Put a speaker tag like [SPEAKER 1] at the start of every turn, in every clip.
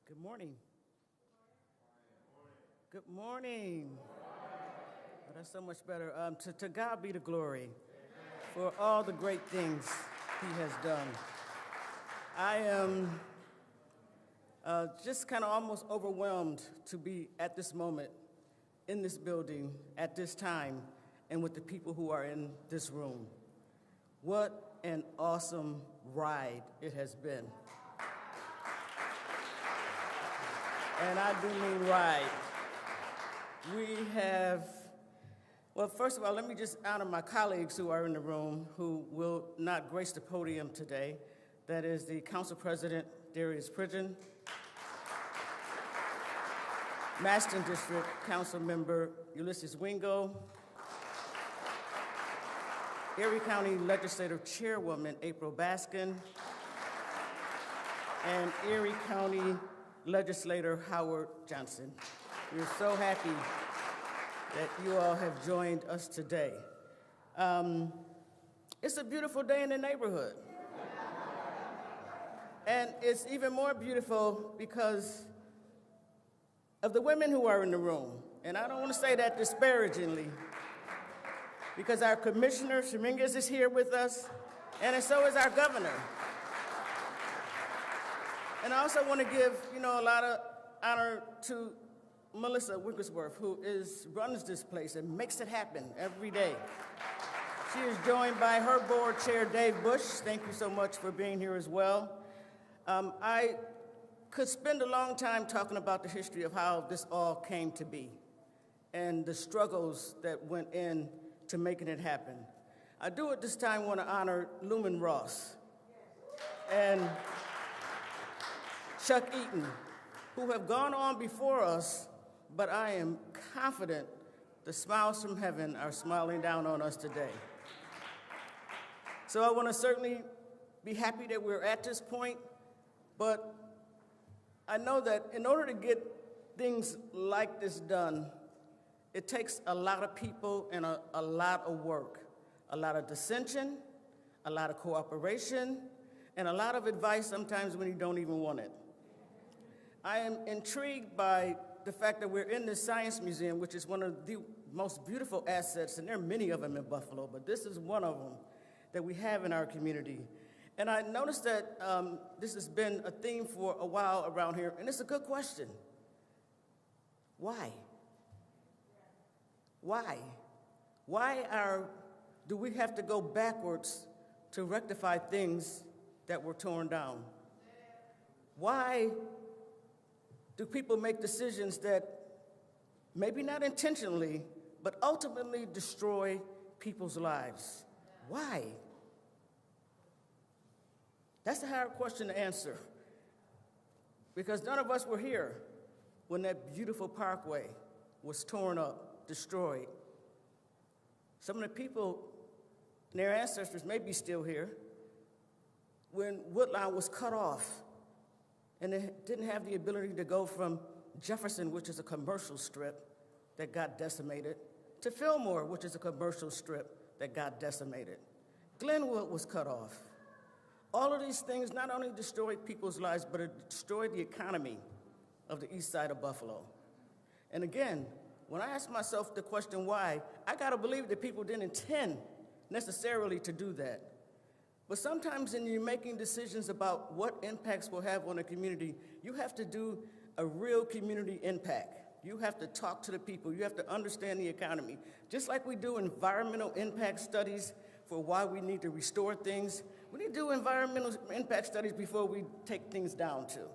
[SPEAKER 1] Good morning. Good morning. Oh, that's so much better. To God be the glory for all the great things he has done. I am just kind of almost overwhelmed to be at this moment in this building at this time and with the people who are in this room. What an awesome ride it has been. And I do mean ride. We have, well, first of all, let me just honor my colleagues who are in the room who will not grace the podium today. That is the Council President, Darius Pridgeon, Maston District Council Member Ulysses Wingo, Erie County Legislative Chairwoman April Baskin, and Erie County Legislator Howard Johnson. We're so happy that you all have joined us today. It's a beautiful day in the neighborhood. And it's even more beautiful because of the women who are in the room. And I don't want to say that disparagingly, because our Commissioner Dominguez is here with us, and so is our governor. And I also want to give, a lot of honor to Melissa Wigglesworth, who runs this place and makes it happen every day. She is joined by her board chair, Dave Bush. Thank you so much for being here as well. I could spend a long time talking about the history of how this all came to be and the struggles that went in to making it happen. I do at this time want to honor Lumen Ross and Chuck Eaton, who have gone on before us, but I am confident the smiles from heaven are smiling down on us today. So I want to certainly be happy that we're at this point, but I know that in order to get things like this done, it takes a lot of people and a lot of work, a lot of dissension, a lot of cooperation, and a lot of advice sometimes when you don't even want it. I am intrigued by the fact that we're in the Science Museum, which is one of the most beautiful assets, and there are many of them in Buffalo, but this is one of them that we have in our community. And I noticed that this has been a theme for a while around here, and it's a good question. Why? Why? Why do we have to go backwards to rectify things that were torn down? Why do people make decisions that maybe not intentionally, but ultimately destroy people's lives? Why? That's a hard question to answer, because none of us were here when that beautiful parkway was torn up, destroyed. Some of the people and their ancestors may be still here when Woodline was cut off and they didn't have the ability to go from Jefferson, which is a commercial strip that got decimated, to Fillmore, which is a commercial strip that got decimated. Glenwood was cut off. All of these things not only destroyed people's lives, but it destroyed the economy of the east side of Buffalo. And again, when I ask myself the question why, I gotta believe that people didn't intend necessarily to do that. But sometimes when you're making decisions about what impacts we'll have on a community, you have to do a real community impact. You have to talk to the people. You have to understand the economy. Just like we do environmental impact studies for why we need to restore things, We need to do environmental impact studies before we take things down too.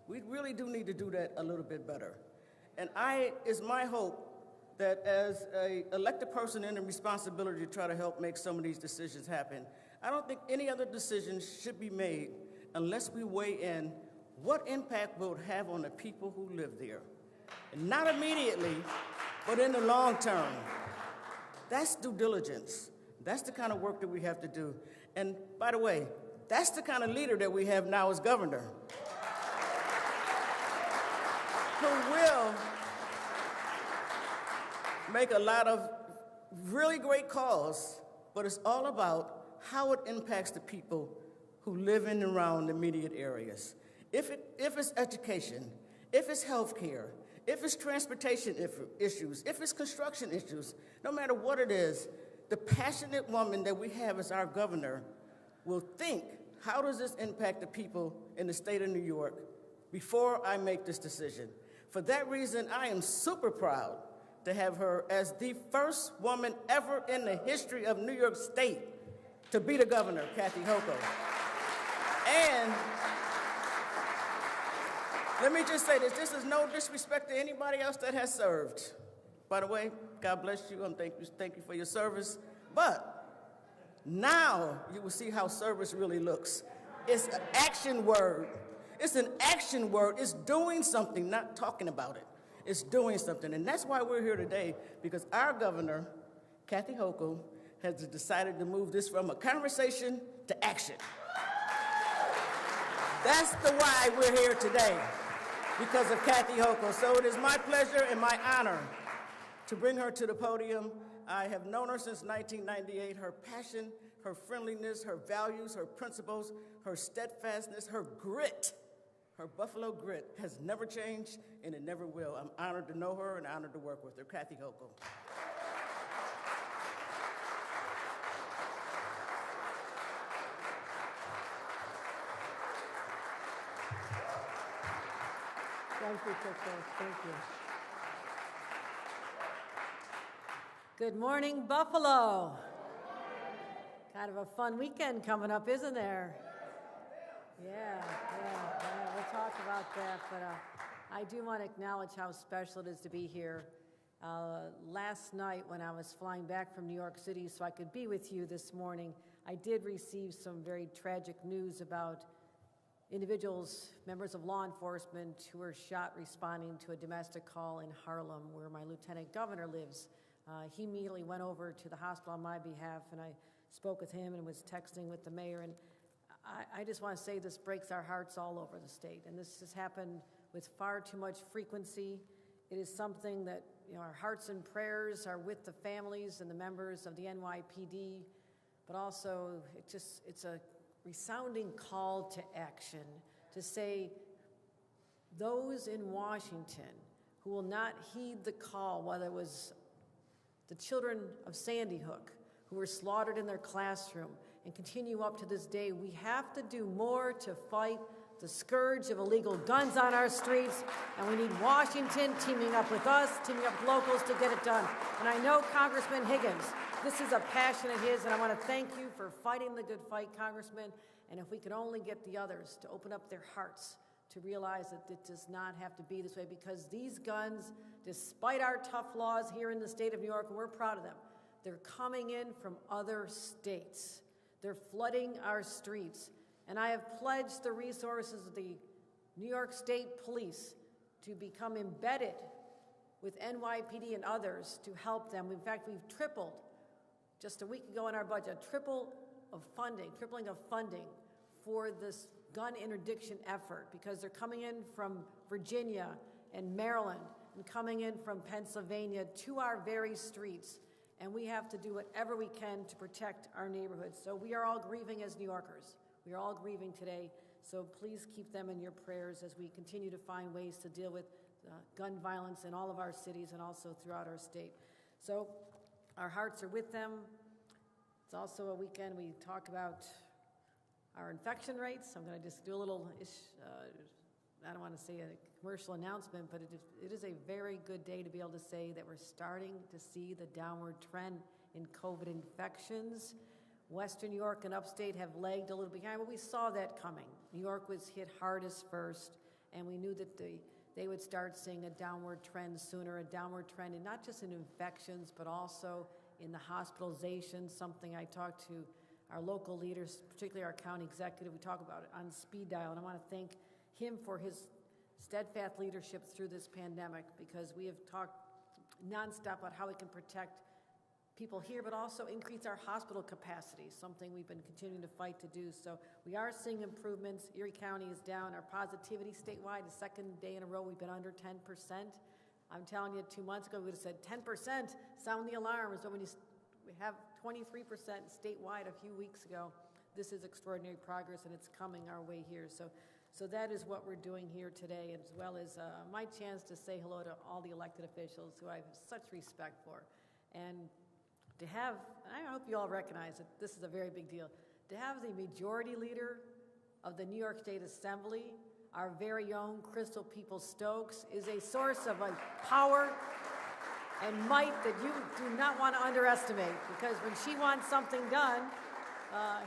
[SPEAKER 1] We really do need to do that a little bit better. And it's my hope that as an elected person in a responsibility to try to help make some of these decisions happen, I don't think any other decision should be made unless we weigh in what impact will it have on the people who live there. And not immediately, but in the long term. That's due diligence. That's the kind of work that we have to do. And by the way, that's the kind of leader that we have now as governor, who will make a lot of really great calls, but it's all about how it impacts the people who live in and around the immediate areas. If it's education, if it's healthcare, if it's transportation issues, if it's construction issues, no matter what it is, the passionate woman that we have as our governor will think, how does this impact the people in the state of New York before I make this decision? For that reason, I am super proud to have her as the first woman ever in the history of New York State to be the governor, Kathy Hochul. And let me just say this is no disrespect to anybody else that has served. By the way, God bless you, and thank you for your service. But now you will see how service really looks. It's an action word. It's an action word. It's doing something, not talking about it. It's doing something, and that's why we're here today, because our governor, Kathy Hochul, has decided to move this from a conversation to action. That's the why we're here today, because of Kathy Hochul. So it is my pleasure and my honor to bring her to the podium. I have known her since 1998. Her passion, her friendliness, her values, her principles, her steadfastness, her grit, her Buffalo grit has never changed, and it never will. I'm honored to know her and honored to work with her. Kathy Hochul.
[SPEAKER 2] Thank you, Coco. Thank you. Good morning, Buffalo. Kind of a fun weekend coming up, isn't there? Yeah, we'll talk about that, but I do want to acknowledge how special it is to be here. Last night when I was flying back from New York City so I could be with you this morning, I did receive some very tragic news about individuals, members of law enforcement, who were shot responding to a domestic call in Harlem, where my lieutenant governor lives. He immediately went over to the hospital on my behalf, and I spoke with him and was texting with the mayor. And I just want to say this breaks our hearts all over the state, and this has happened with far too much frequency. It is something that, our hearts and prayers are with the families and the members of the NYPD, but also it's a resounding call to action to say those in Washington who will not heed the call, whether it was the children of Sandy Hook who were slaughtered in their classroom and continue up to this day, we have to do more to fight the scourge of illegal guns on our streets, and we need Washington teaming up with us, teaming up with locals to get it done. And I know Congressman Higgins, this is a passion of his, and I want to thank you for fighting the good fight, Congressman. And if we could only get the others to open up their hearts to realize that it does not have to be this way, because these guns, despite our tough laws here in the state of New York, and we're proud of them, they're coming in from other states. They're flooding our streets. And I have pledged the resources of the New York State Police to become embedded with NYPD and others to help them. In fact, we've tripled, just a week ago in our budget, tripling of funding for this gun interdiction effort, because they're coming in from Virginia and Maryland and coming in from Pennsylvania to our very streets. And we have to do whatever we can to protect our neighborhoods. So we are all grieving as New Yorkers. We are all grieving today, so please keep them in your prayers as we continue to find ways to deal with gun violence in all of our cities and also throughout our state. So our hearts are with them. It's also a weekend we talk about our infection rates. I'm going to just do a little, I don't want to say a commercial announcement, but it is a very good day to be able to say that we're starting to see the downward trend in COVID infections. Western New York and upstate have lagged a little behind, but we saw that coming. New York was hit hardest first, and we knew that they would start seeing a downward trend sooner, a downward trend in not just in infections, but also in the hospitalizations, something I talked to our local leaders, particularly our county executive, we talk about it on speed dial, and I want to thank him for his steadfast leadership through this pandemic, because we have talked nonstop about how we can protect people here, but also increase our hospital capacity, something we've been continuing to fight to do. So we are seeing improvements. Erie County is down. Our positivity statewide, the second day in a row, we've been under 10%. I'm telling you, 2 months ago, we would have said 10%, sound the alarms. But when we have 23% statewide a few weeks ago, this is extraordinary progress, and it's coming our way here. So that is what we're doing here today, as well as my chance to say hello to all the elected officials who I have such respect for. And to have, and I hope you all recognize that this is a very big deal, to have the majority leader of the New York State Assembly, our very own Crystal Peoples-Stokes, is a source of power and might that you do not want to underestimate, because when she wants something done,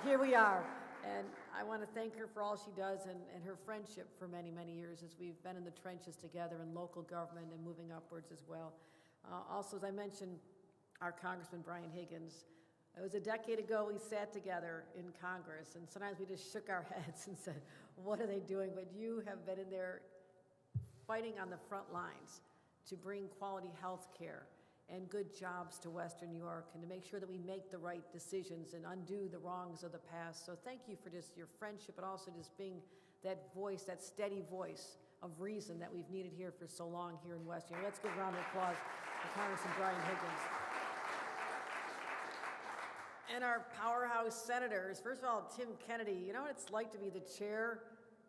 [SPEAKER 2] here we are. And I want to thank her for all she does and her friendship for many, many years as we've been in the trenches together in local government and moving upwards as well. Also, as I mentioned, our Congressman Brian Higgins. It was a decade ago we sat together in Congress, and sometimes we just shook our heads and said, what are they doing? But you have been in there fighting on the front lines to bring quality health care and good jobs to Western New York, and to make sure that we make the right decisions and undo the wrongs of the past. So thank you for just your friendship, but also just being that voice, that steady voice of reason that we've needed here for so long here in Western New York. Let's give a round of applause to Congressman Brian Higgins. And our powerhouse senators. First of all, Tim Kennedy, you know what it's like to be the chair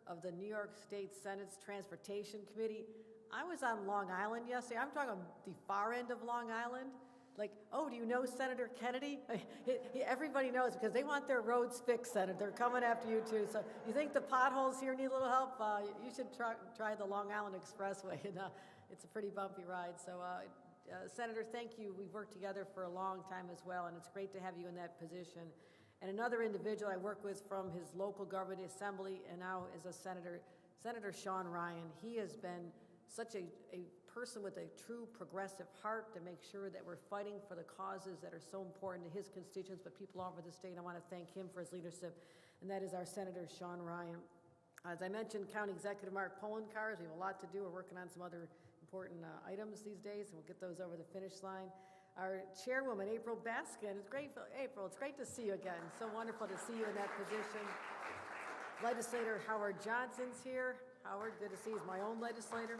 [SPEAKER 2] of the New York State Senate's Transportation Committee? I was on Long Island yesterday. I'm talking the far end of Long Island. Like, oh, do you know Senator Kennedy? Everybody knows, because they want their roads fixed, Senator. They're coming after you, too. So you think the potholes here need a little help? You should try the Long Island Expressway. And it's a pretty bumpy ride. So, Senator, thank you. We've worked together for a long time as well, and it's great to have you in that position. And another individual I work with from his local government assembly and now is a senator, Senator Sean Ryan. He has been such a person with a true progressive heart to make sure that we're fighting for the causes that are so important to his constituents, but people all over the state. I want to thank him for his leadership, and that is our Senator Sean Ryan. As I mentioned, County Executive Mark Polenkars, we have a lot to do. We're working on some other important items these days, and we'll get those over the finish line. Our chairwoman, April Baskin, it's great, April, it's great to see you again. So wonderful to see you in that position. Legislator Howard Johnson's here. Howard, good to see you. He's my own legislator.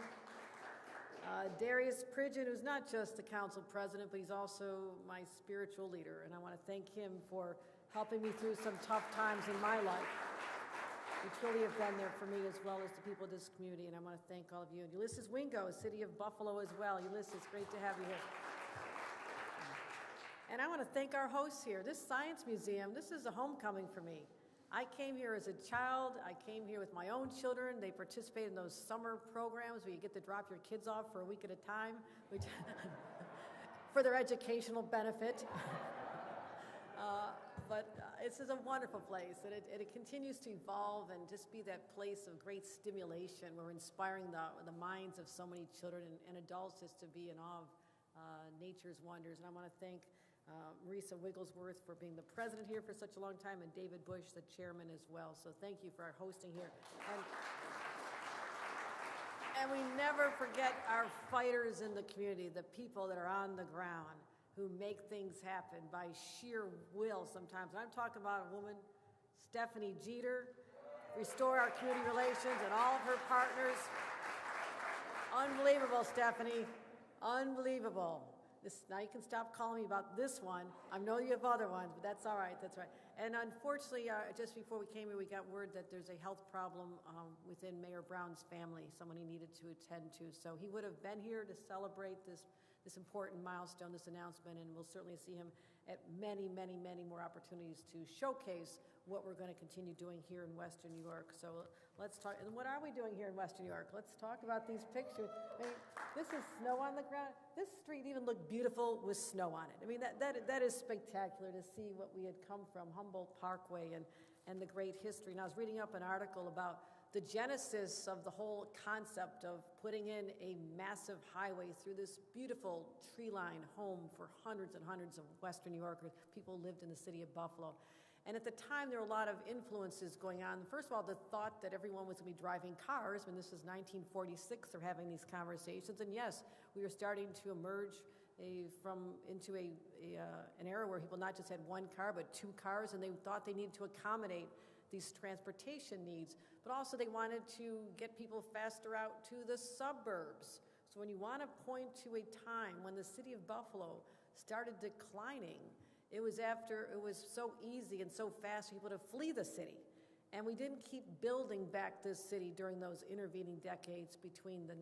[SPEAKER 2] Darius Pridgeon, who's not just the council president, but he's also my spiritual leader, and I want to thank him for helping me through some tough times in my life. You truly have been there for me as well as the people of this community, and I want to thank all of you. And Ulysses Wingo, City of Buffalo as well. Ulysses, great to have you here. And I want to thank our hosts here. This Science Museum, this is a homecoming for me. I came here as a child. I came here with my own children. They participate in those summer programs where you get to drop your kids off for a week at a time, which for their educational benefit. But this is a wonderful place, and it continues to evolve and just be that place of great stimulation. We're inspiring the minds of so many children and adults just to be in awe of nature's wonders. And I want to thank Marisa Wigglesworth for being the president here for such a long time, and David Bush, the chairman, as well. So thank you for our hosting here. And we never forget our fighters in the community, the people that are on the ground, who make things happen by sheer will sometimes. And I'm talking about a woman, Stephanie Jeter, restore our community relations, and all of her partners. Unbelievable, Stephanie. Unbelievable. Now you can stop calling me about this one. I know you have other ones, but that's all right. That's right. And unfortunately, just before we came here, we got word that there's a health problem within Mayor Brown's family, someone he needed to attend to. So he would have been here to celebrate this important milestone, this announcement, and we'll certainly see him at many, many, many more opportunities to showcase what we're going to continue doing here in Western New York. So let's talk, and what are we doing here in Western New York? Let's talk about these pictures. I mean, this is snow on the ground. This street even looked beautiful with snow on it. I mean, that is spectacular to see what we had come from, Humboldt Parkway and the great history. And I was reading up an article about the genesis of the whole concept of putting in a massive highway through this beautiful tree-lined home for hundreds and hundreds of Western New Yorkers. People lived in the city of Buffalo. And at the time, there were a lot of influences going on. First of all, the thought that everyone was going to be driving cars. When this is 1946, they're having these conversations. And yes, we were starting to emerge into an era where people not just had one car, but two cars, and they thought they needed to accommodate these transportation needs. But also they wanted to get people faster out to the suburbs. So when you want to point to a time when the city of Buffalo started declining, it was after it was so easy and so fast for people to flee the city. And we didn't keep building back this city during those intervening decades between the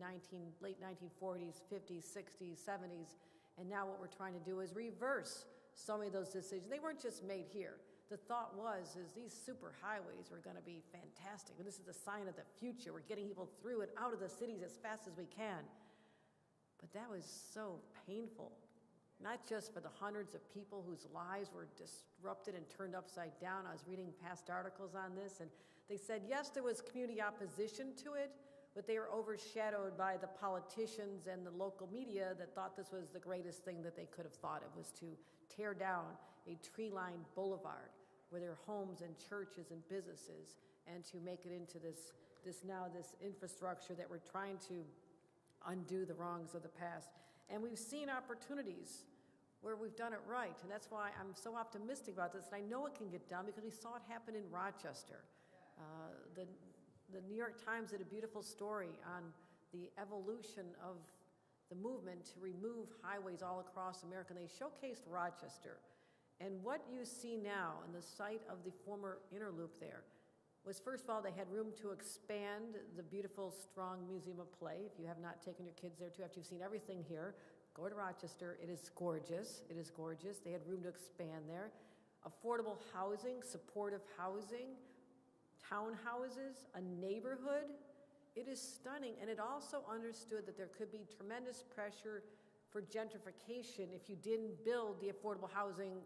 [SPEAKER 2] late 1940s, 50s, 60s, 70s. And now what we're trying to do is reverse so many of those decisions. They weren't just made here. The thought was these super highways were going to be fantastic. And this is a sign of the future. We're getting people through and out of the cities as fast as we can. But that was so painful. Not just for the hundreds of people whose lives were disrupted and turned upside down. I was reading past articles on this, and they said, yes, there was community opposition to it, but they were overshadowed by the politicians and the local media that thought this was the greatest thing that they could have thought. It was to tear down a tree-lined boulevard where there are homes and churches and businesses, and to make it into this infrastructure that we're trying to undo the wrongs of the past. And we've seen opportunities where we've done it right, and that's why I'm so optimistic about this, and I know it can get done because we saw it happen in Rochester. The New York Times did a beautiful story on the evolution of the movement to remove highways all across America, and they showcased Rochester. And what you see now in the site of the former Interloop there was, first of all, they had room to expand the beautiful Strong Museum of Play. If you have not taken your kids there too, after you've seen everything here, go to Rochester. It is gorgeous. It is gorgeous. They had room to expand there. Affordable housing, supportive housing, townhouses, a neighborhood. It is stunning. And it also understood that there could be tremendous pressure for gentrification if you didn't build the affordable housing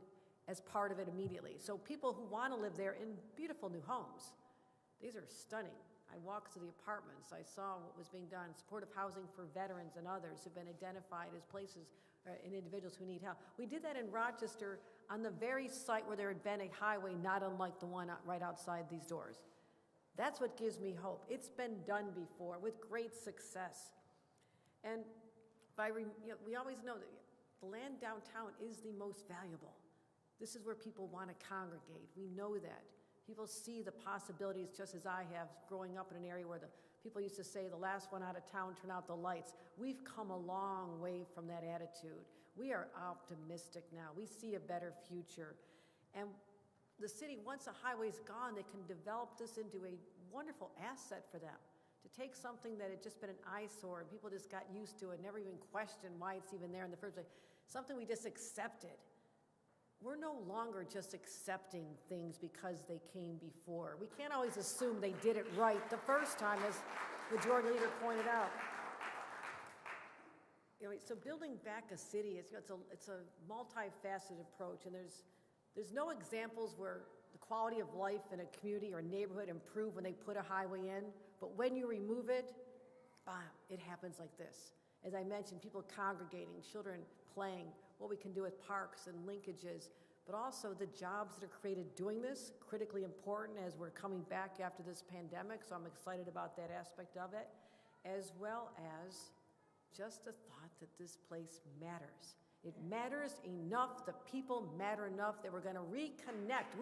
[SPEAKER 2] as part of it immediately. So people who want to live there in beautiful new homes, these are stunning. I walked through the apartments. I saw what was being done, supportive housing for veterans and others who've been identified as places and individuals who need help. We did that in Rochester on the very site where there had been a highway not unlike the one right outside these doors. That's what gives me hope. It's been done before with great success. And we always know that the land downtown is the most valuable. This is where people want to congregate. We know that. People see the possibilities, just as I have, growing up in an area where the people used to say, the last one out of town, turn out the lights. We've come a long way from that attitude. We are optimistic now. We see a better future. And the city, once a highway's gone, they can develop this into a wonderful asset for them. To take something that had just been an eyesore and people just got used to it, never even questioned why it's even there in the first place, something we just accepted. We're no longer just accepting things because they came before. We can't always assume they did it right the first time, as the majority leader pointed out. So building back a city, it's a multifaceted approach, and there's no examples where the quality of life in a community or neighborhood improved when they put a highway in, but when you remove it, bam, it happens like this. As I mentioned, people congregating, children playing, what we can do with parks and linkages, but also the jobs that are created doing this, critically important as we're coming back after this pandemic, so I'm excited about that aspect of it, as well as just the thought that this place matters. It matters enough, the people matter enough that we're going to reconnect,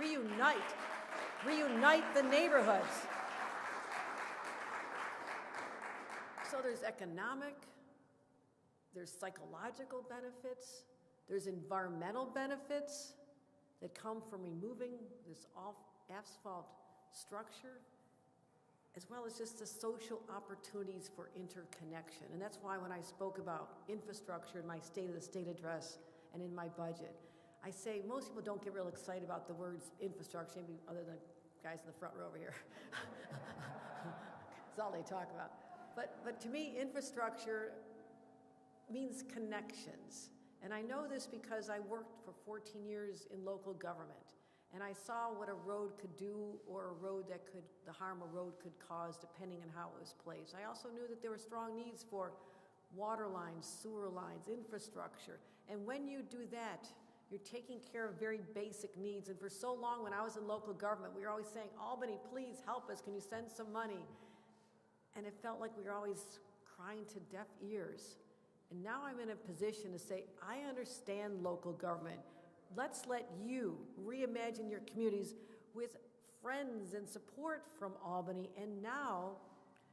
[SPEAKER 2] reunite the neighborhoods. So there's economic, there's psychological benefits, there's environmental benefits that come from removing this asphalt structure, as well as just the social opportunities for interconnection. And that's why when I spoke about infrastructure in my State of the State address and in my budget, I say most people don't get real excited about the words infrastructure, maybe other than guys in the front row over here. That's all they talk about. But to me, infrastructure means connections. And I know this because I worked for 14 years in local government. And I saw what a road could do, or the harm a road could cause depending on how it was placed. I also knew that there were strong needs for water lines, sewer lines, infrastructure. And when you do that, you're taking care of very basic needs. And for so long when I was in local government, we were always saying, Albany, please help us. Can you send some money? And it felt like we were always crying to deaf ears. And now I'm in a position to say, I understand local government. Let's let you reimagine your communities with friends and support from Albany. And now,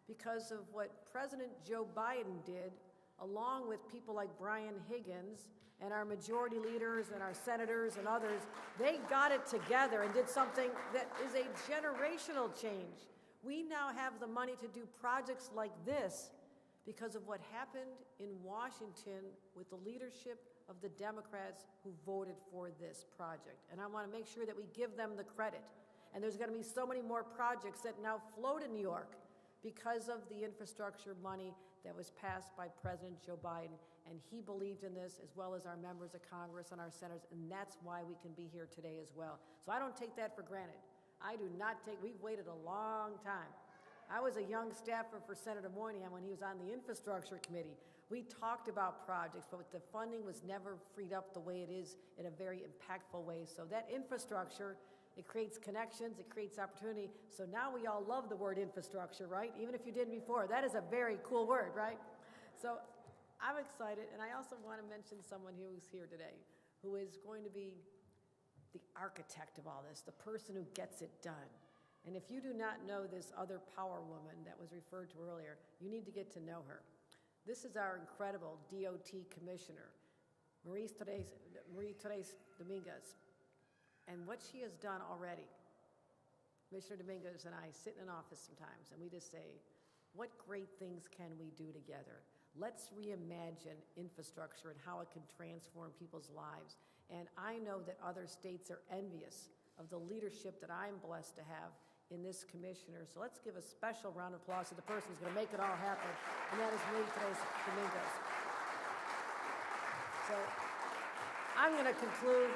[SPEAKER 2] because of what President Joe Biden did, along with people like Brian Higgins and our majority leaders and our senators and others, they got it together and did something that is a generational change. We now have the money to do projects like this because of what happened in Washington with the leadership of the Democrats who voted for this project. And I want to make sure that we give them the credit. And there's going to be so many more projects that now flow to New York because of the infrastructure money that was passed by President Joe Biden. And he believed in this, as well as our members of Congress and our senators, and that's why we can be here today as well. So I don't take that for granted. We've waited a long time. I was a young staffer for Senator Moynihan when he was on the infrastructure committee. We talked about projects, but the funding was never freed up the way it is in a very impactful way. So that infrastructure, it creates connections, it creates opportunity. So now we all love the word infrastructure, right? Even if you didn't before. That is a very cool word, right? So I'm excited, and I also want to mention someone who's here today who is going to be the architect of all this, the person who gets it done. And if you do not know this other power woman that was referred to earlier, you need to get to know her. This is our incredible DOT commissioner, Marie-Therese Dominguez. And what she has done already, Commissioner Dominguez and I sit in an office sometimes, and we just say, what great things can we do together? Let's reimagine infrastructure and how it can transform people's lives. And I know that other states are envious of the leadership that I'm blessed to have in this commissioner. So let's give a special round of applause to the person who's going to make it all happen, and that is Marie-Therese Dominguez. So I'm going to conclude.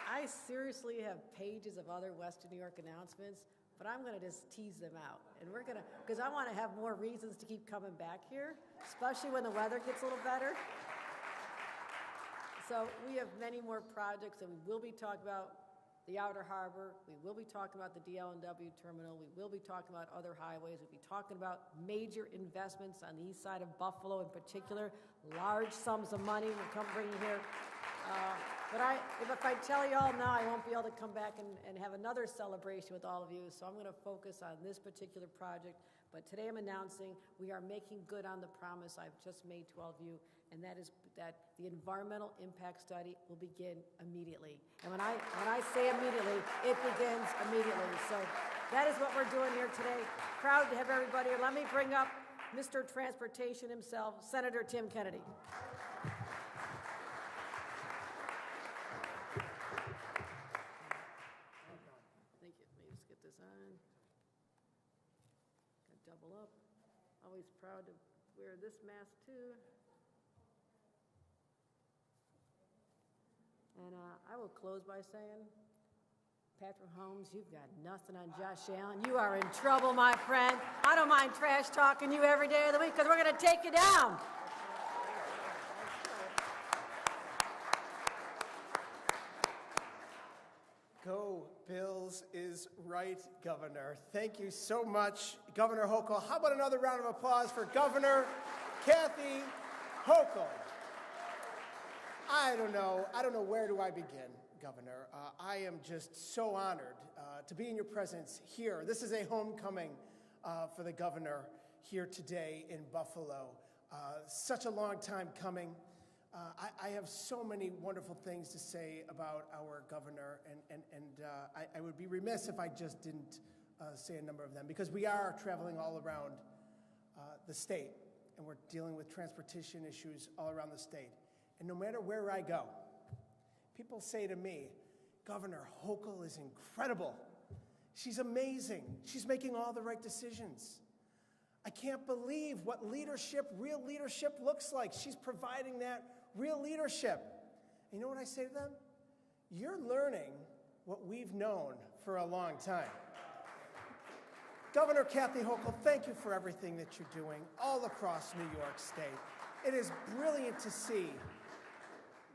[SPEAKER 2] I seriously have pages of other Western New York announcements, but I'm going to just tease them out. And we're going to, because I want to have more reasons to keep coming back here, especially when the weather gets a little better. So we have many more projects, and we will be talking about the Outer Harbor. We will be talking about the DL&W terminal. We will be talking about other highways. We'll be talking about major investments on the east side of Buffalo in particular. Large sums of money will come bringing here. But if I tell you all now, I won't be able to come back and have another celebration with all of you. So I'm going to focus on this particular project. But today I'm announcing we are making good on the promise I've just made to all of you, and that is that the environmental impact study will begin immediately. And when I say immediately, it begins immediately. So that is what we're doing here today. Proud to have everybody here. Let me bring up Mr. Transportation himself, Senator Tim Kennedy. Thank you. Let me just get this on. Got double up. Always proud to wear this mask too. And I will close by saying, Patrick Holmes, you've got nothing on Josh Allen. You are in trouble, my friend. I don't mind trash talking you every day of the week because we're going to take you down.
[SPEAKER 3] Go Bills is right, Governor. Thank you so much, Governor Hochul. How about another round of applause for Governor Kathy Hochul? I don't know where do I begin, Governor. I am just so honored to be in your presence here. This is a homecoming for the governor here today in Buffalo. Such a long time coming. I have so many wonderful things to say about our governor, and I would be remiss if I just didn't say a number of them, because we are traveling all around the state, and we're dealing with transportation issues all around the state. And no matter where I go, People say to me, Governor Hochul is incredible. She's amazing. She's making all the right decisions. I can't believe what leadership, real leadership looks like. She's providing that real leadership. And you know what I say to them? You're learning what we've known for a long time. Governor Kathy Hochul, thank you for everything that you're doing all across New York State. It is brilliant to see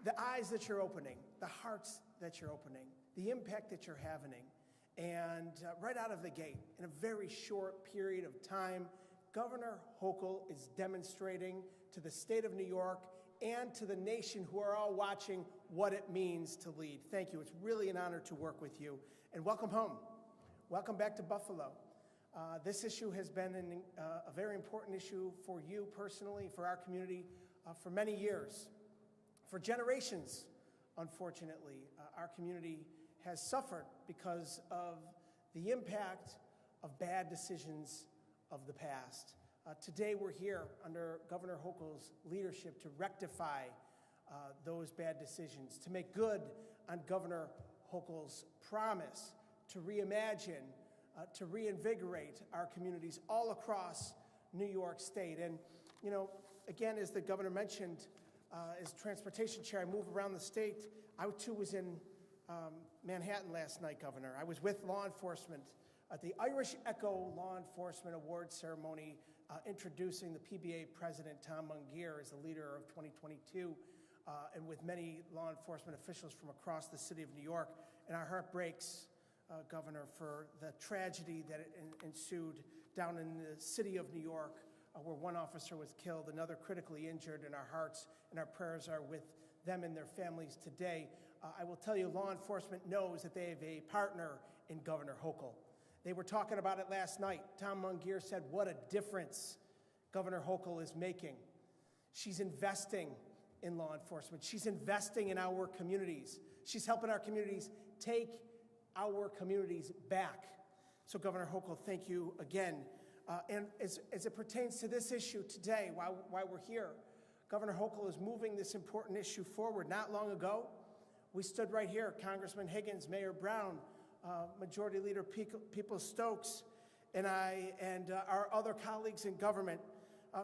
[SPEAKER 3] the eyes that you're opening, the hearts that you're opening, the impact that you're having. And right out of the gate, in a very short period of time, Governor Hochul is demonstrating to the state of New York and to the nation who are all watching what it means to lead. Thank you. It's really an honor to work with you. And welcome home. Welcome back to Buffalo. This issue has been a very important issue for you personally, for our community, for many years. For generations, unfortunately, our community has suffered because of the impact of bad decisions of the past. Today we're here under Governor Hochul's leadership to rectify those bad decisions, to make good on Governor Hochul's promise to reimagine, to reinvigorate our communities all across New York State. And, you know, again, as the governor mentioned, as transportation chair, I move around the state. I, too, was in Manhattan last night, Governor. I was with law enforcement at the Irish Echo Law Enforcement Awards ceremony, introducing the PBA president, Tom Mungier, as the leader of 2022, and with many law enforcement officials from across the city of New York. And our heart breaks, Governor, for the tragedy that ensued down in the city of New York, where one officer was killed, another critically injured, and our hearts and our prayers are with them and their families today. I will tell you, law enforcement knows that they have a partner in Governor Hochul. They were talking about it last night. Tom Mungier said, what a difference Governor Hochul is making. She's investing in law enforcement. She's investing in our communities. She's helping our communities take our communities back. So Governor Hochul, thank you again. And as it pertains to this issue today, while we're here, Governor Hochul is moving this important issue forward. Not long ago, we stood right here, Congressman Higgins, Mayor Brown, Majority Leader Peoples-Stokes, and I, and our other colleagues in government,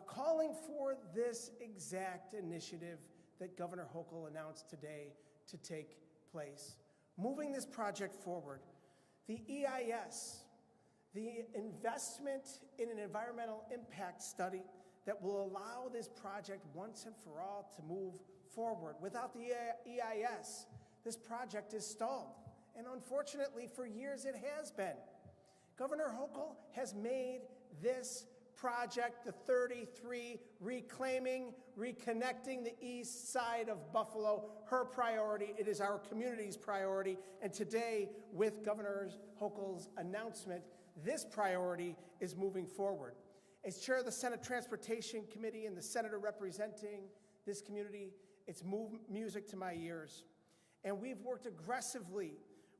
[SPEAKER 3] calling for this exact initiative that Governor Hochul announced today to take place. Moving this project forward, the EIS, the investment in an environmental impact study that will allow this project once and for all to move forward. Without the EIS, this project is stalled. And unfortunately, for years it has been. Governor Hochul has made this project, the 33, reclaiming, reconnecting the east side of Buffalo, her priority. It is our community's priority. And today, with Governor Hochul's announcement, this priority is moving forward. As chair of the Senate Transportation Committee and the senator representing this community, it's music to my ears. And we've worked aggressively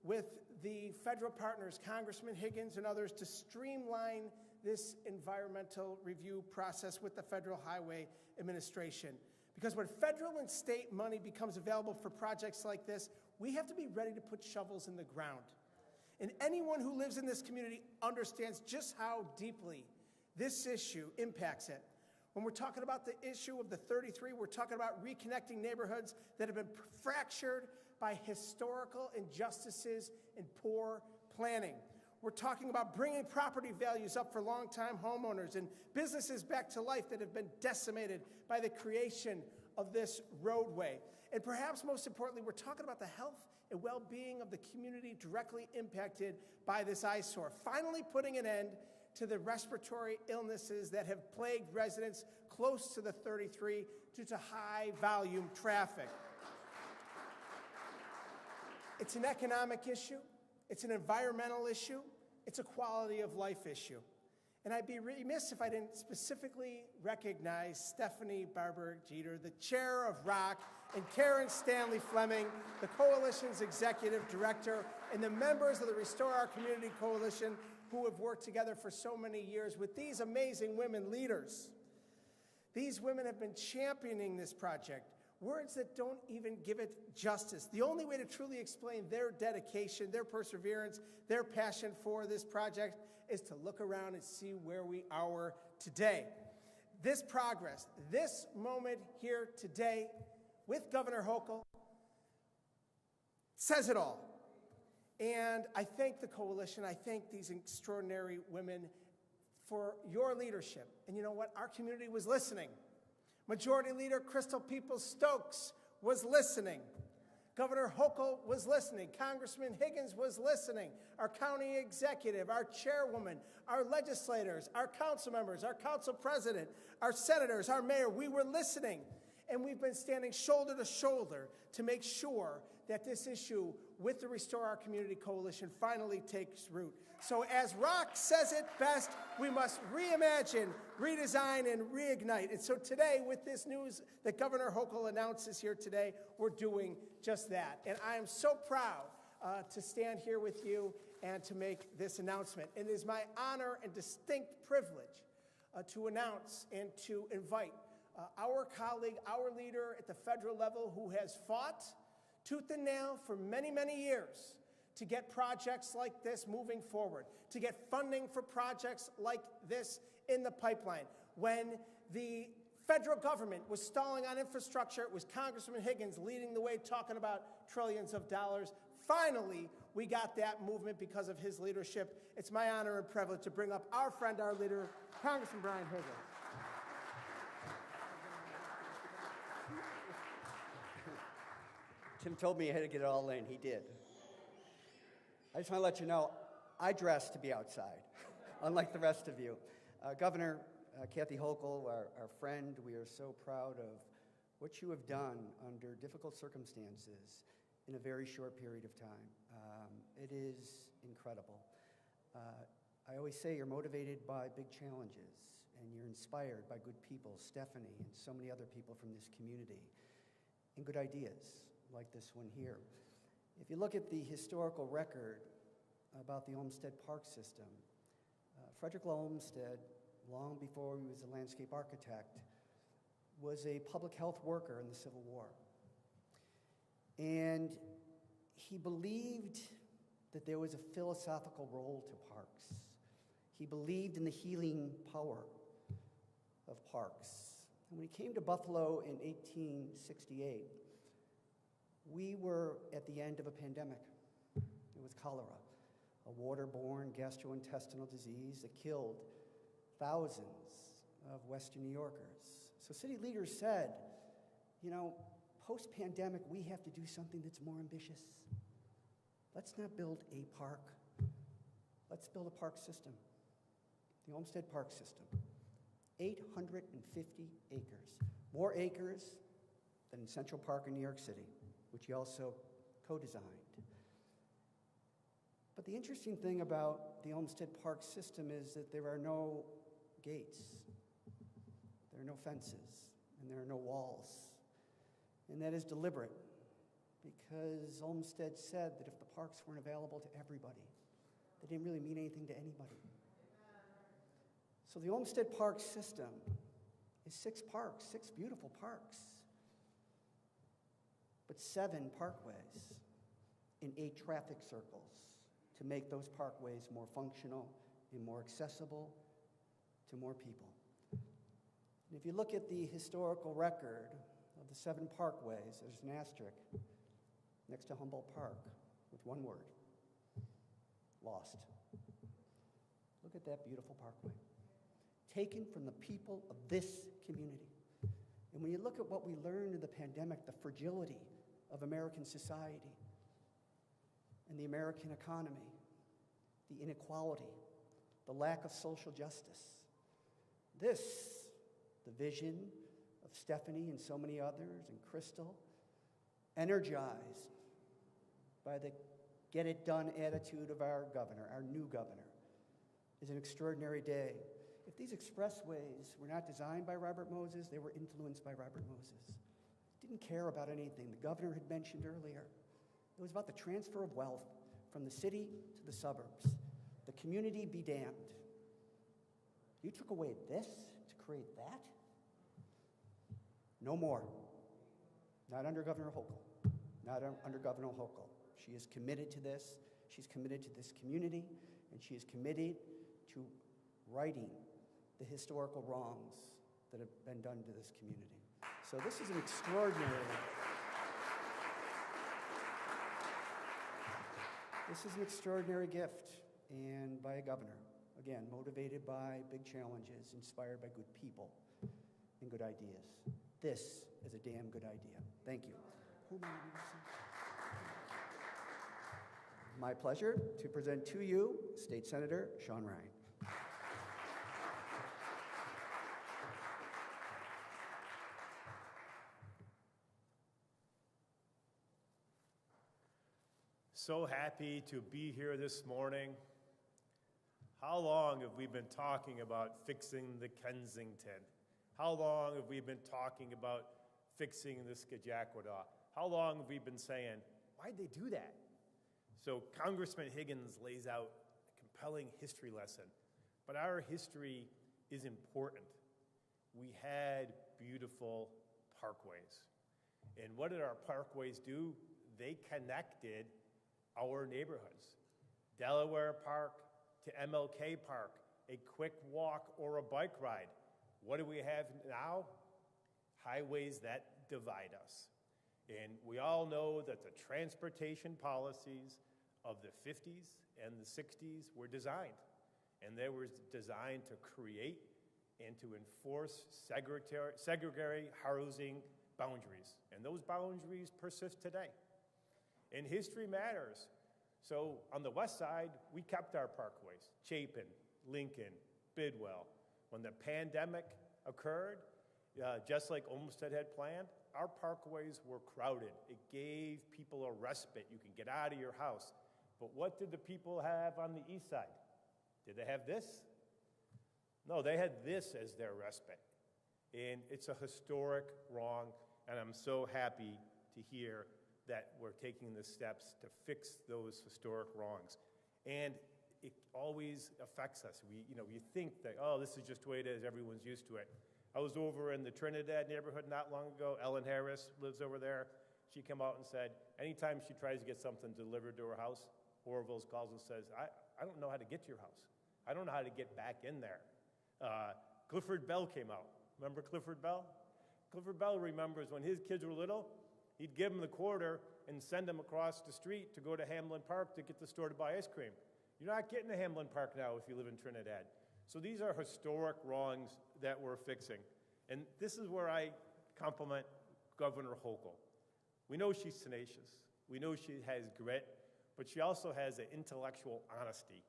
[SPEAKER 3] with the federal partners, Congressman Higgins and others, to streamline this environmental review process with the Federal Highway Administration. Because when federal and state money becomes available for projects like this, we have to be ready to put shovels in the ground. And anyone who lives in this community understands just how deeply this issue impacts it. When we're talking about the issue of the 33, we're talking about reconnecting neighborhoods that have been fractured by historical injustices and poor planning. We're talking about bringing property values up for longtime homeowners and businesses back to life that have been decimated by the creation of this roadway. And perhaps most importantly, we're talking about the health and well-being of the community directly impacted by this eyesore, finally putting an end to the respiratory illnesses that have plagued residents close to the 33 due to high-volume traffic. It's an economic issue, it's an environmental issue, it's a quality of life issue. And I'd be remiss if I didn't specifically recognize Stephanie Barber-Jeter, the chair of ROC, and Karen Stanley Fleming, the coalition's executive director, and the members of the Restore Our Community Coalition who have worked together for so many years with these amazing women leaders. These women have been championing this project, Words that don't even give it justice. The only way to truly explain their dedication, their perseverance, their passion for this project is to look around and see where we are today. This progress, this moment here today with Governor Hochul says it all. And I thank the coalition, I thank these extraordinary women for your leadership. And you know what? Our community was listening. Majority Leader Crystal Peoples-Stokes was listening. Governor Hochul was listening. Congressman Higgins was listening. Our county executive, our chairwoman, our legislators, our council members, our council president, our senators, our mayor, we were listening. And we've been standing shoulder to shoulder to make sure that this issue with the Restore Our Community Coalition finally takes root. So as Rock says it best, we must reimagine, redesign, and reignite. And so today, with this news that Governor Hochul announces here today, we're doing just that. And I am so proud to stand here with you and to make this announcement. It is my honor and distinct privilege to announce and to invite our colleague, our leader at the federal level who has fought tooth and nail for many, many years to get projects like this moving forward, to get funding for projects like this in the pipeline. When the federal government was stalling on infrastructure, it was Congressman Higgins leading the way, talking about trillions of dollars. Finally, we got that movement because of his leadership. It's my honor and privilege to bring up our friend, our leader, Congressman Brian Higgins.
[SPEAKER 4] Tim told me I had to get it all in. He did. I just want to let you know, I dress to be outside, unlike the rest of you. Governor Kathy Hochul, our friend, we are so proud of what you have done under difficult circumstances in a very short period of time. It is incredible. I always say you're motivated by big challenges, and you're inspired by good people, Stephanie and so many other people from this community, and good ideas like this one here. If you look at the historical record about the Olmsted Park system, Frederick Law Olmsted, long before he was a landscape architect, was a public health worker in the Civil War. And he believed that there was a philosophical role to parks. He believed in the healing power of parks. And when he came to Buffalo in 1868, we were at the end of a pandemic. It was cholera, a waterborne gastrointestinal disease that killed thousands of Western New Yorkers. So city leaders said, you know, post-pandemic, we have to do something that's more ambitious. Let's not build a park. Let's build a park system. The Olmsted Park system, 850 acres, more acres than in Central Park in New York City, which he also co-designed. But the interesting thing about the Olmsted Park system is that there are no gates, there are no fences, and there are no walls. And that is deliberate, because Olmsted said that if the parks weren't available to everybody, they didn't really mean anything to anybody. So the Olmsted Park system is 6 parks, 6 beautiful parks, but 7 parkways in 8 traffic circles to make those parkways more functional and more accessible to more people. And if you look at the historical record of the 7 parkways, there's an asterisk next to Humboldt Park with one word: lost. Look at that beautiful parkway, taken from the people of this community. And when you look at what we learned in the pandemic, the fragility of American society and the American economy, the inequality, the lack of social justice, this, the vision of Stephanie and so many others, and Crystal, energized by the get-it-done attitude of our governor, our new governor, is an extraordinary day. If these expressways were not designed by Robert Moses, they were influenced by Robert Moses. Didn't care about anything the governor had mentioned earlier. It was about the transfer of wealth from the city to the suburbs. The community be damned. You took away this to create that? No more. not under Governor Hochul, under Governor Hochul. She is committed to this. She's committed to this community, and she is committed to righting the historical wrongs that have been done to this community. So this is an extraordinary gift, and by a governor, again, motivated by big challenges, inspired by good people and good ideas. This is a damn good idea. Thank you. My pleasure to present to you State Senator Sean Ryan.
[SPEAKER 5] So happy to be here this morning. How long have we been talking about fixing the Kensington? How long have we been talking about fixing the Skajaqua? How long have we been saying, why'd they do that? So Congressman Higgins lays out a compelling history lesson, but our history is important. We had beautiful parkways. And what did our parkways do? They connected our neighborhoods. Delaware Park to MLK Park, a quick walk or a bike ride. What do we have now? Highways that divide us. And we all know that the transportation policies of the 50s and the 60s were designed. And they were designed to create and to enforce segregatory housing boundaries. And those boundaries persist today. And history matters. So on the west side, we kept our parkways, Chapin, Lincoln, Bidwell. When the pandemic occurred, just like Olmsted had planned, our parkways were crowded. It gave people a respite. You can get out of your house. But what did the people have on the east side? Did they have this? No, they had this as their respite. And it's a historic wrong, and I'm so happy to hear that we're taking the steps to fix those historic wrongs. And it always affects us. You think that, oh, this is just the way it is, everyone's used to it. I was over in the Trinidad neighborhood not long ago. Ellen Harris lives over there. She came out and said, anytime she tries to get something delivered to her house, Orville's calls and says, I don't know how to get to your house. I don't know how to get back in there. Clifford Bell came out. Remember Clifford Bell? Clifford Bell remembers when his kids were little, he'd give them the quarter and send them across the street to go to Hamlin Park to get the store to buy ice cream. You're not getting to Hamlin Park now if you live in Trinidad. So these are historic wrongs that we're fixing. And this is where I compliment Governor Hochul. We know she's tenacious. We know she has grit, but she also has an intellectual honesty.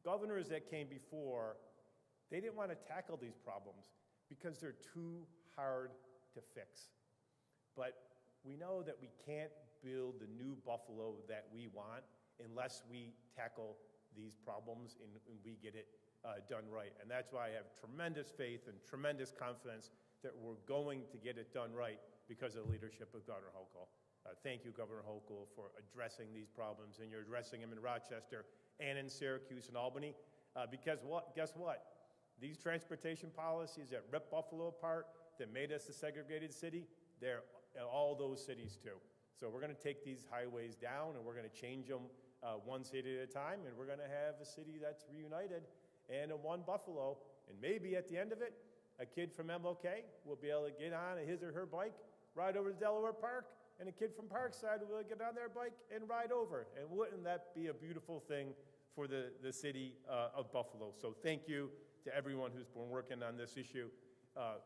[SPEAKER 5] Governors that came before, they didn't want to tackle these problems because they're too hard to fix. But we know that we can't build the new Buffalo that we want unless we tackle these problems and we get it done right. And that's why I have tremendous faith and tremendous confidence that we're going to get it done right because of the leadership of Governor Hochul. Thank you, Governor Hochul, for addressing these problems, and you're addressing them in Rochester and in Syracuse and Albany. Because guess what? These transportation policies that rip Buffalo apart, that made us a segregated city, they're in all those cities too. So we're going to take these highways down and we're going to change them one city at a time, and we're going to have a city that's reunited and a one Buffalo. And maybe at the end of it, a kid from MLK will be able to get on his or her bike, ride over to Delaware Park, and a kid from Parkside will get on their bike and ride over. And wouldn't that be a beautiful thing for the city of Buffalo? So thank you to everyone who's been working on this issue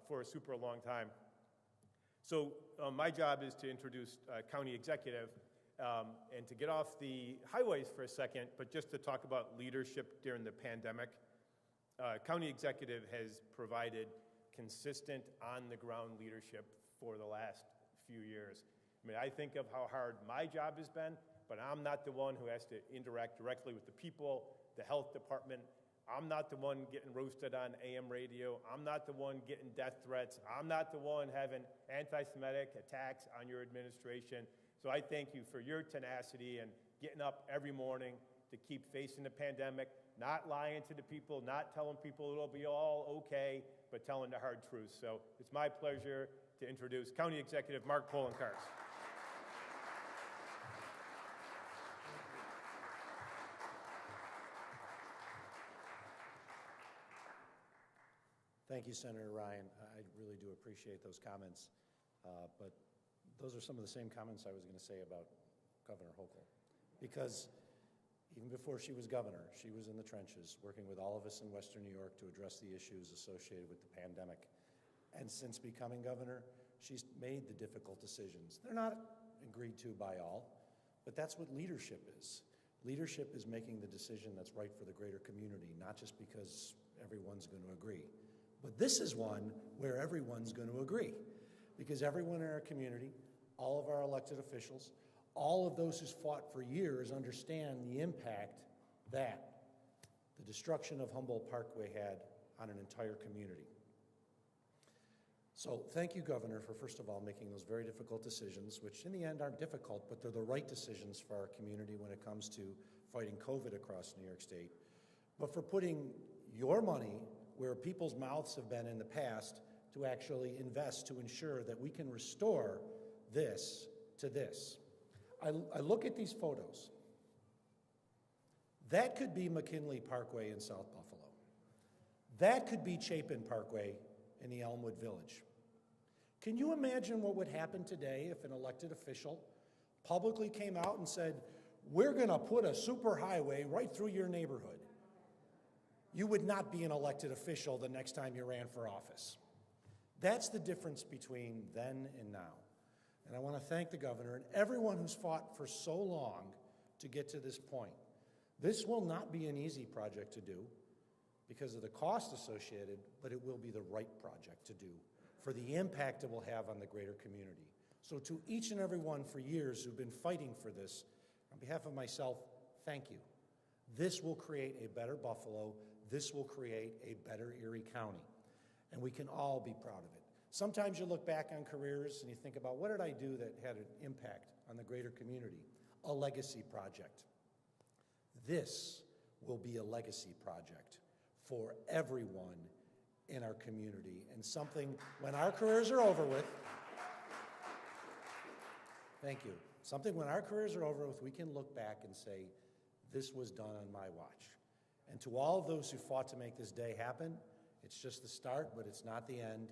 [SPEAKER 5] for a super long time. So my job is to introduce County Executive and to get off the highways for a second, but just to talk about leadership during the pandemic. County Executive has provided consistent on-the-ground leadership for the last few years. I mean, I think of how hard my job has been, but I'm not the one who has to interact directly with the people, the health department. I'm not the one getting roasted on AM radio. I'm not the one getting death threats. I'm not the one having anti-Semitic attacks on your administration. So I thank you for your tenacity and getting up every morning to keep facing the pandemic, not lying to the people, not telling people it'll be all okay, but telling the hard truth. So it's my pleasure to introduce County Executive Mark Poloncarz.
[SPEAKER 6] Thank you, Senator Ryan. I really do appreciate those comments, but those are some of the same comments I was going to say about Governor Hochul, because even before she was governor, she was in the trenches working with all of us in Western New York to address the issues associated with the pandemic. And since becoming governor, she's made the difficult decisions. They're not agreed to by all, but that's what leadership is. Leadership is making the decision that's right for the greater community, not just because everyone's going to agree. But this is one where everyone's going to agree, because everyone in our community, all of our elected officials, all of those who's fought for years understand the impact that the destruction of Humboldt Parkway had on an entire community. So thank you, Governor, for first of all making those very difficult decisions, which in the end aren't difficult, but they're the right decisions for our community when it comes to fighting COVID across New York State. But for putting your money where people's mouths have been in the past to actually invest to ensure that we can restore this to this. I look at these photos. That could be McKinley Parkway in South Buffalo. That could be Chapin Parkway in the Elmwood Village. Can you imagine what would happen today if an elected official publicly came out and said, we're going to put a superhighway right through your neighborhood? You would not be an elected official the next time you ran for office. That's the difference between then and now. And I want to thank the governor and everyone who's fought for so long to get to this point. This will not be an easy project to do because of the cost associated, but it will be the right project to do for the impact it will have on the greater community. So to each and every one for years who've been fighting for this, on behalf of myself, thank you. This will create a better Buffalo. This will create a better Erie County, and we can all be proud of it. Sometimes you look back on careers and you think about, what did I do that had an impact on the greater community? A legacy project. This will be a legacy project for everyone in our community, and something when our careers are over with, thank you, something when our careers are over with, we can look back and say, this was done on my watch. And to all of those who fought to make this day happen, it's just the start, but it's not the end,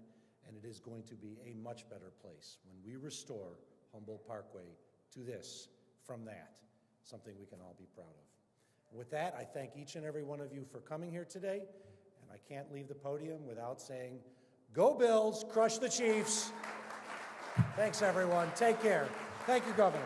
[SPEAKER 6] and it is going to be a much better place when we restore Humboldt Parkway to this, from that, something we can all be proud of. With that, I thank each and every one of you for coming here today, and I can't leave the podium without saying, go Bills, crush the Chiefs. Thanks, everyone. Take care. Thank you, Governor.